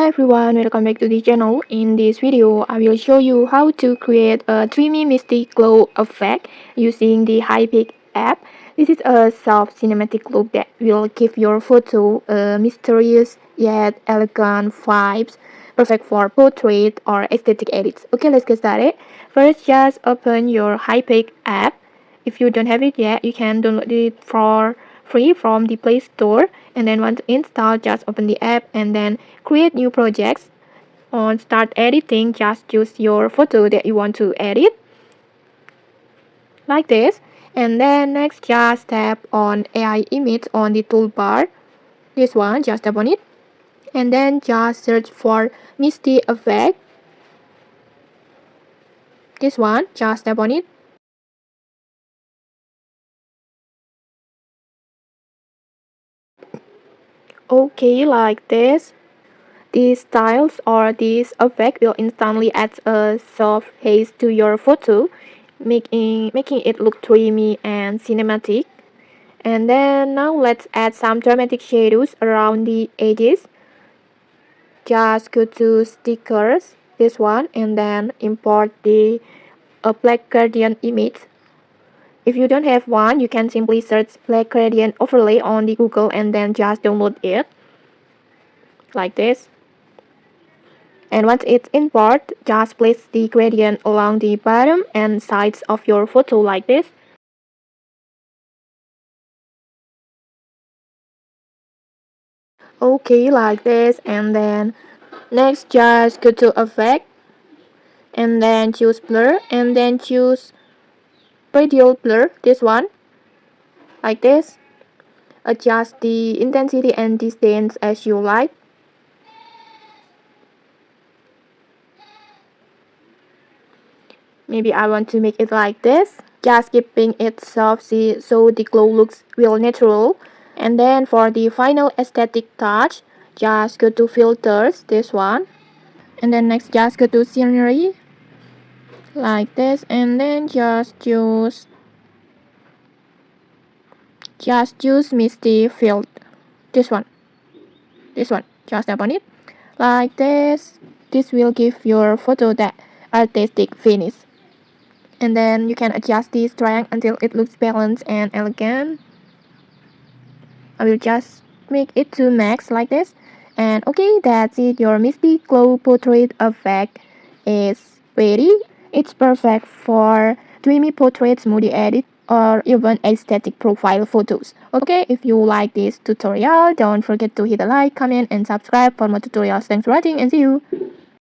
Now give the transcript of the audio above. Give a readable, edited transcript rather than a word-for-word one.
Hi everyone, welcome back to the channel. In this video, I will show you how to create a Dreamy Misty Glow Effect using the Hypic app. This is a soft cinematic look that will give your photo a mysterious yet elegant vibes, perfect for portrait or aesthetic edits. Okay, let's get started. First, just open your Hypic app. If you don't have it yet, you can download it for free from the Play Store. And then once installed, just open the app and then create new projects. On start editing, just choose your photo that you want to edit like this. And then next, just tap on AI image on the toolbar. This one, just tap on it. And then just search for Misty Effect. This one, just tap on it. Okay, like this. These styles or this effect will instantly add a soft haze to your photo, making it look dreamy and cinematic. And then now let's add some dramatic shadows around the edges. Just go to stickers, this one, and then import the black gradient image. If you don't have one, you can simply search black gradient overlay on the Google and then just download it like this. And once it's import, just place the gradient along the bottom and sides of your photo like this. Okay, like this. And then next, just go to effect and then choose blur and then choose radial blur, this one, like this. Adjust the intensity and distance as you like. Maybe I want to make it like this, just keeping it soft so the glow looks real natural. And then for the final aesthetic touch, just go to filters, this one. And then next, just go to scenery, like this. And then just choose misty field, this one, just tap on it, like this. This will give your photo that artistic finish. And then you can adjust the strength until it looks balanced and elegant. I will just make it to max like this. And okay, that's it. Your Misty Glow Portrait Effect is ready. It's perfect for dreamy portraits, moody edit, or even aesthetic profile photos. Okay, if you like this tutorial, don't forget to hit a like, comment, and subscribe for more tutorials. Thanks for watching and see you.